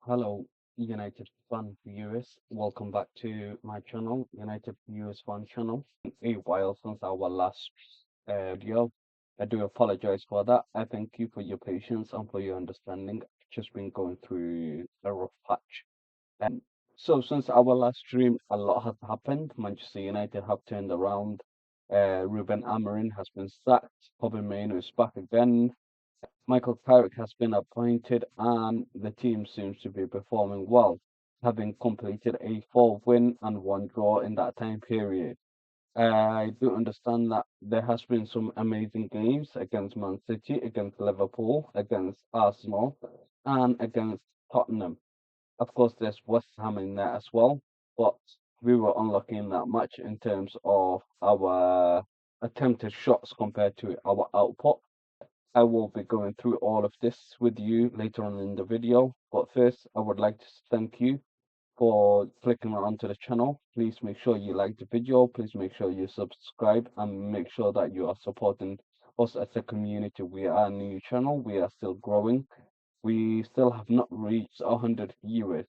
Hello, United fan viewers. Welcome back to my channel, United Viewers Fan Channel. A while since our last video. I do apologize for that. I thank you for your patience and for your understanding. I've just been going through a rough patch. So since our last stream, a lot has happened. Manchester United have turned around. Ruben Amorim has been sacked. Kobe Mainoo is back again. Michael Carrick has been appointed and the team seems to be performing well, having completed a 4 win and 1 draw in that time period. I do understand that there has been some amazing games against Man City, against Liverpool, against Arsenal, and against Tottenham. Of course, there's West Ham in there as well, but we were unlucky in that match in terms of our attempted shots compared to our output. I will be going through all of this with you later on in the video, but first I would like to thank you for clicking onto the channel. Please make sure you like the video, please make sure you subscribe and make sure that you are supporting us as a community. We are a new channel, we are still growing. We still have not reached 100 viewers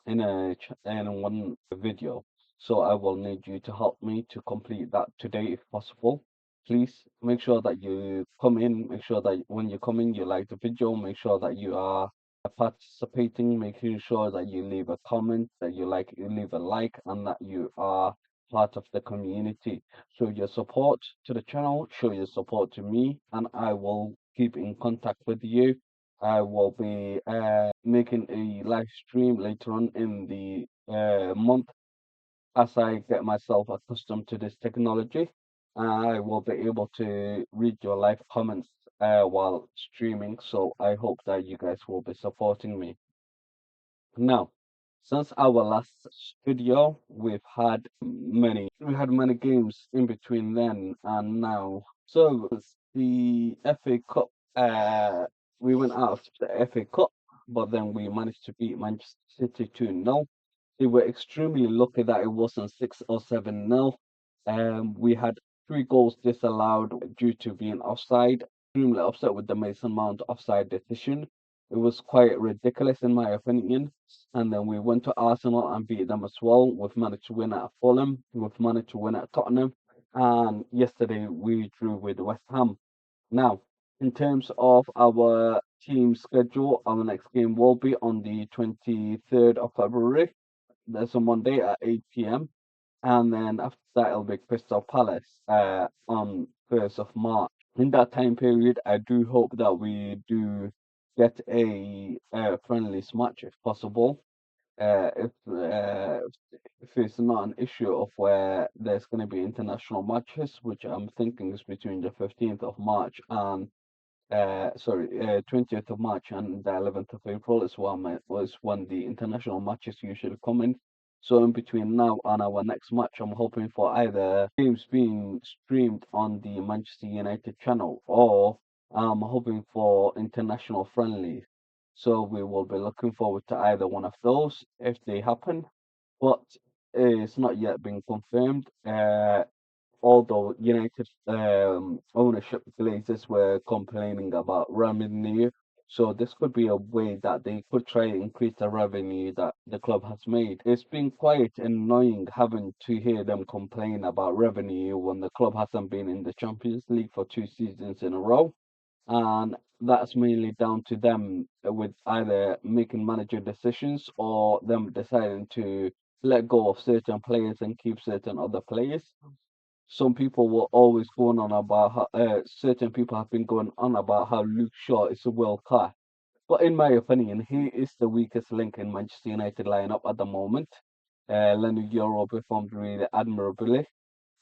in one video. So I will need you to help me to complete that today if possible. Please make sure that you come in, make sure that when you come in, you like the video, make sure that you are participating, making sure that you leave a comment, that you leave a like, and that you are part of the community. Show your support to the channel, show your support to me, and I will keep in contact with you. I will be making a live stream later on in the month as I get myself accustomed to this technology. I will be able to read your live comments while streaming, so I hope that you guys will be supporting me. Now, since our last video, we had many games in between then and now. So the FA Cup, we went out of the FA Cup, but then we managed to beat Manchester City 2-0. We were extremely lucky that it wasn't 6 or 7-0. We had 3 goals disallowed due to being offside. Extremely upset with the Mason Mount offside decision. It was quite ridiculous in my opinion. And then we went to Arsenal and beat them as well. We've managed to win at Fulham. We've managed to win at Tottenham. And yesterday we drew with West Ham. Now, in terms of our team schedule, our next game will be on the 23rd of February. That's a Monday at 8 p.m. And then after that, it'll be Crystal Palace on 1st of March. In that time period, I do hope that we do get a friendlies match if possible. Uh, if uh, if it's not an issue of where there's going to be international matches, which I'm thinking is between the 15th of March and 20th of March and the 11th of April was when the international matches usually come in. So in between now and our next match, I'm hoping for either games being streamed on the Manchester United channel or I'm hoping for international friendlies. So we will be looking forward to either one of those if they happen, but it's not yet been confirmed. Although United ownership Glazers were complaining about revenue, so this could be a way that they could try and increase the revenue that the club has made. It's been quite annoying having to hear them complain about revenue when the club hasn't been in the Champions League for 2 seasons in a row, and that's mainly down to them with either making manager decisions or them deciding to let go of certain players and keep certain other players. Some people were always going on about how certain people have been going on about how Luke Shaw is a world class. But in my opinion, he is the weakest link in Manchester United lineup at the moment. Leonard Euro performed really admirably.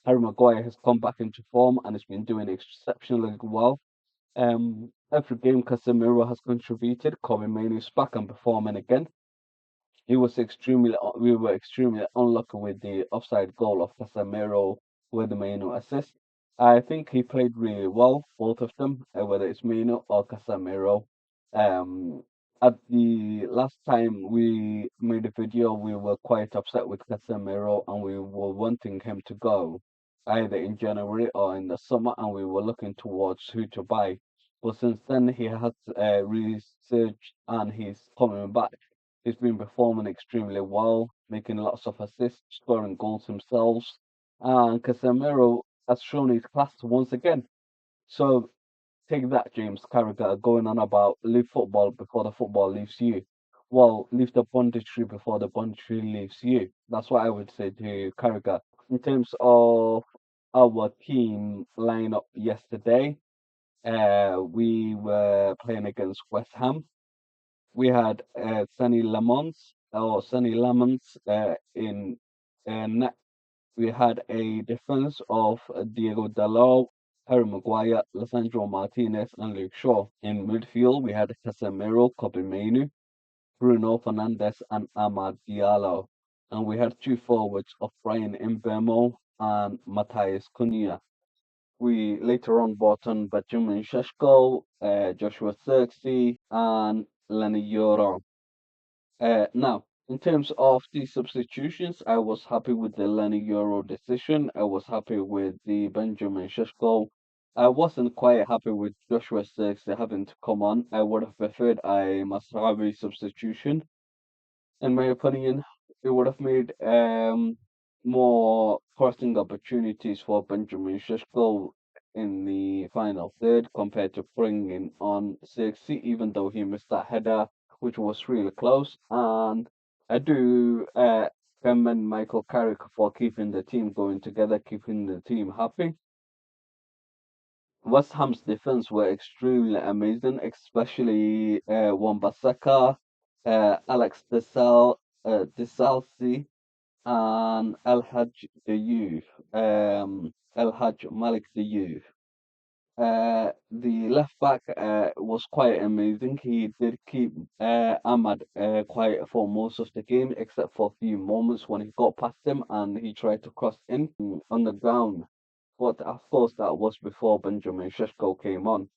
Harry Maguire has come back into form and has been doing exceptionally well. Every game Casemiro has contributed. Kobe Mainoo is back and performing again. We were extremely unlucky with the offside goal of Casemiro with the Maino assist. I think he played really well, both of them, whether it's Maino or Casemiro. Um, at the last time we made a video, we were quite upset with Casemiro and we were wanting him to go either in January or in the summer, and we were looking towards who to buy. But since then, he has researched and he's coming back. He's been performing extremely well, making lots of assists, scoring goals himself, and Casemiro has shown his class once again. So take that, James Carragher, going on about leave football before the football leaves you. Well, leave the Bundesliga before the Bundesliga leaves you. That's what I would say to Carragher. In terms of our team lineup yesterday, we were playing against West Ham. We had Sonny Lamont in net. We had a defense of Diego Dalot, Harry Maguire, Lissandro Martinez, and Luke Shaw. In midfield, we had Casemiro, Kobe Mainoo, Bruno Fernandes, and Amad Diallo. And we had two forwards of Brian Mbemo and Matthias Cunha. We later on bought on Benjamin Sheshko, Joshua Xerxes, and Lenny Yoro. Now, in terms of the substitutions, I was happy with the Lenny Euro decision. I was happy with the Benjamin Sheshko. I wasn't quite happy with Joshua Six having to come on. I would have preferred a Masraoui substitution. In my opinion, it would have made more crossing opportunities for Benjamin Sheshko in the final third compared to bringing on Xerxes, even though he missed that header, which was really close. And I do commend Michael Carrick for keeping the team going together, keeping the team happy. West Ham's defense were extremely amazing, especially Wan-Bissaka, Alex Desalci, and El Hadj Diouf, El Hadj Malik Diouf. The left back was quite amazing. He did keep Ahmad quiet for most of the game, except for a few moments when he got past him and he tried to cross in on the ground. But of course, that was before Benjamin Sheshko came on.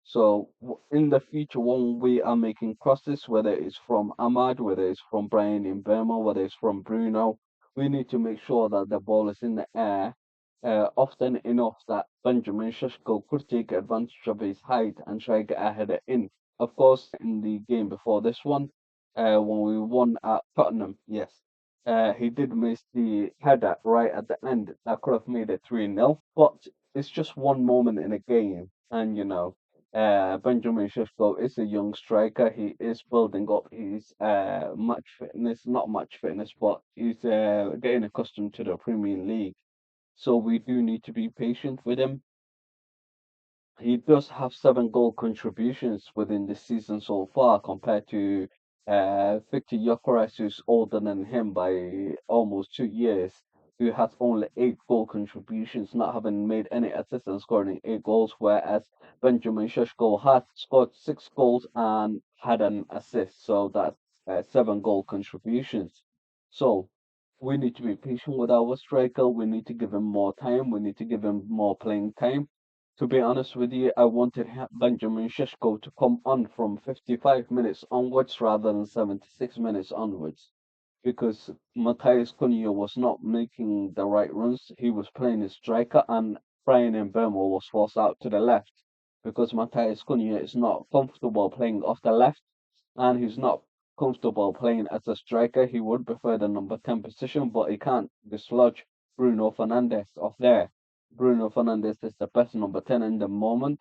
So in the future, when we are making crosses, whether it's from Ahmad, whether it's from Brian in Burma, whether it's from Bruno, we need to make sure that the ball is in the air often enough that Benjamin Sheshko could take advantage of his height and try to get a header in. Of course, in the game before this one, when we won at Tottenham, yes, he did miss the header right at the end. That could have made it 3-0, but it's just one moment in a game, and Benjamin Sheshko is a young striker. He is building up his match fitness, not match fitness, but he's getting accustomed to the Premier League. So we do need to be patient with him. He does have 7 goal contributions within the season so far, compared to Victor Gyökeres, who's older than him by almost 2 years, who has only 8 goal contributions, not having made any assists and scoring 8 goals, whereas Benjamin Sheshko has scored 6 goals and had an assist, so that's 7 goal contributions. So we need to be patient with our striker. We need to give him more time. We need to give him more playing time. To be honest with you, I wanted Benjamin Sheshko to come on from 55 minutes onwards rather than 76 minutes onwards, because Matthias Cunha was not making the right runs. He was playing as striker, and Brian Mbeumo was forced out to the left because Matthias Cunha is not comfortable playing off the left, and he's not comfortable playing as a striker. He would prefer the number 10 position, but he can't dislodge Bruno Fernandes off there. Bruno Fernandes is the best number 10 in the moment,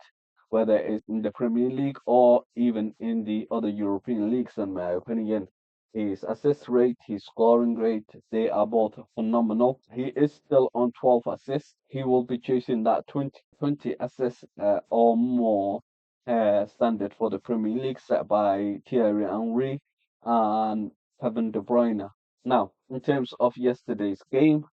whether it's in the Premier League or even in the other European leagues, in my opinion. His assist rate, his scoring rate, they are both phenomenal. He is still on 12 assists. He will be chasing that 20 assists or more standard for the Premier League, set by Thierry Henry and Kevin De Bruyne. Now, in terms of yesterday's game,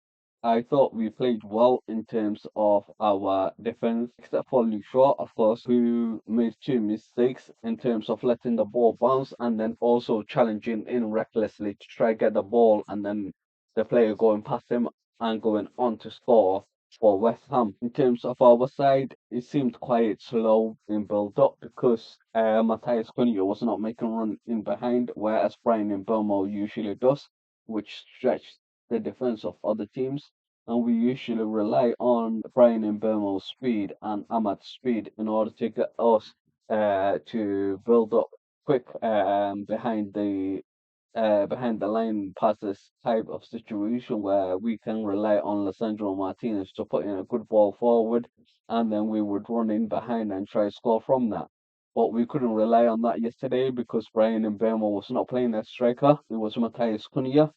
I thought we played well in terms of our defense, except for Luke Shaw, of course, who made 2 mistakes in terms of letting the ball bounce and then also challenging in recklessly to try get the ball and then the player going past him and going on to score for West Ham. In terms of our side, it seemed quite slow in build up because Matthias Cunha was not making run in behind, whereas Brian Mbeumo usually does, which stretched the defense of other teams, and we usually rely on Brian Mbeumo's speed and Ahmad's speed in order to get us to build up quick behind the line passes type of situation where we can rely on Lissandro Martinez to put in a good ball forward, and then we would run in behind and try to score from that. But we couldn't rely on that yesterday because Brian Mbemo was not playing as striker. It was Matthias Cunha.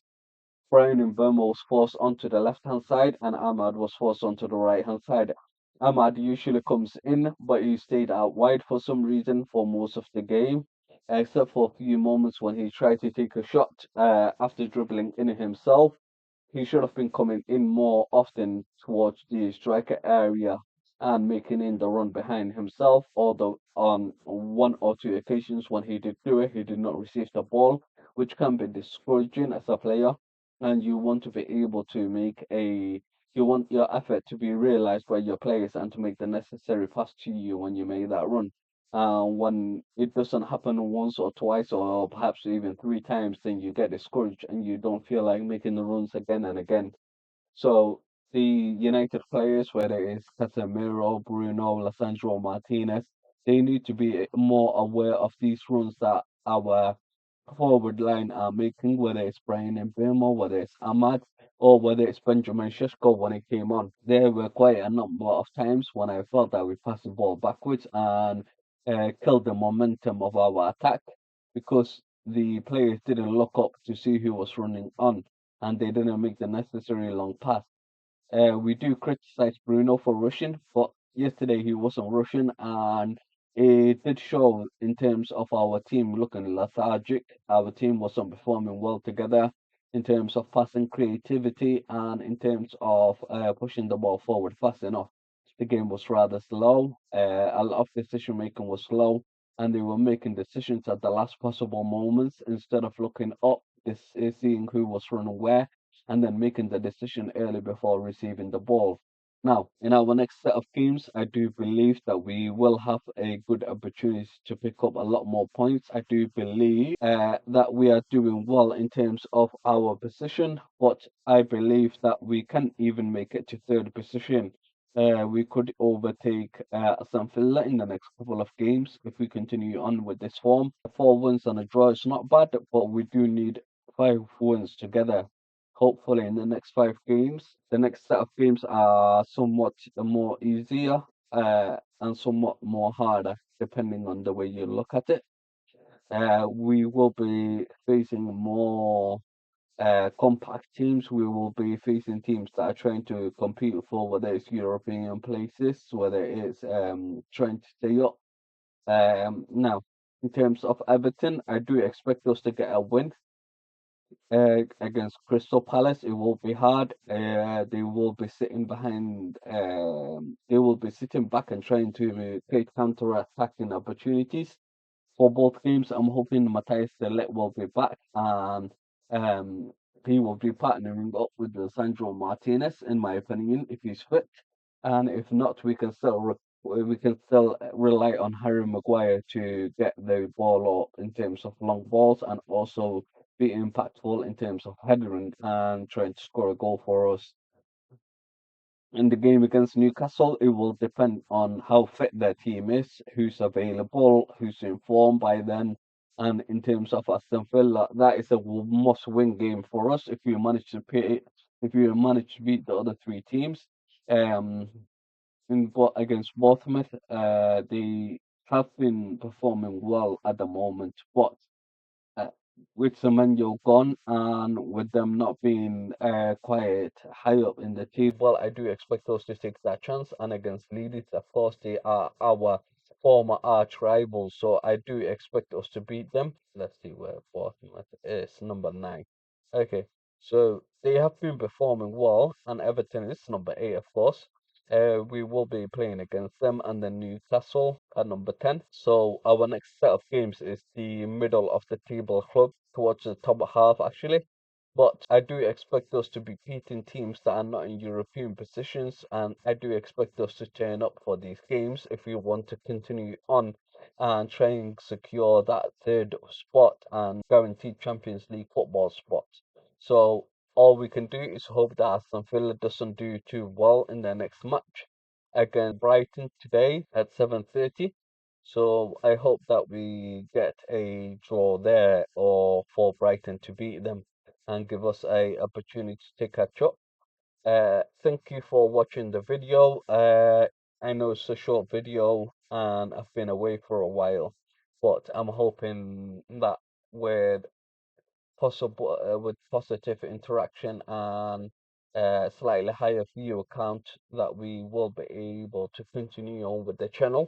Brian Mbemo was forced onto the left-hand side, and Ahmad was forced onto the right-hand side. Ahmad usually comes in, but he stayed out wide for some reason for most of the game, except for a few moments when he tried to take a shot after dribbling in himself. He should have been coming in more often towards the striker area and making in the run behind himself. Although on one or two occasions when he did do it, he did not receive the ball, which can be discouraging as a player. And you want to be able to you want your effort to be realized by your players and to make the necessary pass to you when you make that run. When it doesn't happen once or twice or perhaps even three times, then you get discouraged and you don't feel like making the runs again and again. So the United players, whether it's Casemiro, Bruno, Lissandro Martinez, they need to be more aware of these runs that our forward line are making, whether it's Brian Mbeumo, whether it's Ahmad, or whether it's Benjamin Sheshko when he came on. There were quite a number of times when I felt that we passed the ball backwards and killed the momentum of our attack because the players didn't look up to see who was running on and they didn't make the necessary long pass. We do criticize Bruno for rushing, but yesterday he wasn't rushing, and it did show in terms of our team looking lethargic. Our team wasn't performing well together in terms of passing creativity and in terms of pushing the ball forward fast enough. The game was rather slow. A lot of decision making was slow, and they were making decisions at the last possible moments instead of looking up, seeing who was running where and then making the decision early before receiving the ball. Now, in our next set of games, I do believe that we will have a good opportunity to pick up a lot more points. I do believe that we are doing well in terms of our position, but I believe that we can even make it to third position. We could overtake Aston Villa in the next couple of games if we continue on with this form. 4 wins and a draw is not bad, but we do need 5 wins together hopefully in the next 5 games. The next set of games are somewhat more easier and somewhat more harder, depending on the way you look at it. We will be facing more compact teams. We will be facing teams that are trying to compete for whether it's European places, whether it's trying to stay up. Now, in terms of Everton, I do expect us to get a win against Crystal Palace. It will be hard. They will be sitting behind. They will be sitting back and trying to create counter-attacking opportunities for both games. I'm hoping Matthias de Ligt will be back and um, he will be partnering up with Sandro Martinez, in my opinion, if he's fit. And if not, we can still rely on Harry Maguire to get the ball up in terms of long balls and also be impactful in terms of headering and trying to score a goal for us. In the game against Newcastle, it will depend on how fit their team is, who's available, who's informed by then. And in terms of Aston Villa, that is a must-win game for us if you manage to beat the other three teams. Um, against Bournemouth, they have been performing well at the moment, but uh, with Semenyo gone and with them not being quite high up in the table, I do expect us to take that chance. And against Leeds, of course, they are our former arch rivals, so I do expect us to beat them. Let's see where Bournemouth is, number 9. Okay, so they have been performing well, and Everton is number 8, of course. We will be playing against them and then Newcastle at number 10. So our next set of games is the middle of the table club towards the top half actually. But I do expect us to be beating teams that are not in European positions, and I do expect us to turn up for these games if we want to continue on and try and secure that third spot and guaranteed Champions League football spot. So all we can do is hope that Aston Villa doesn't do too well in their next match against Brighton today at 7:30. So I hope that we get a draw there or for Brighton to beat them and give us a opportunity to catch up. Thank you for watching the video. I know it's a short video and I've been away for a while, but I'm hoping that with with positive interaction and slightly higher view count that we will be able to continue on with the channel.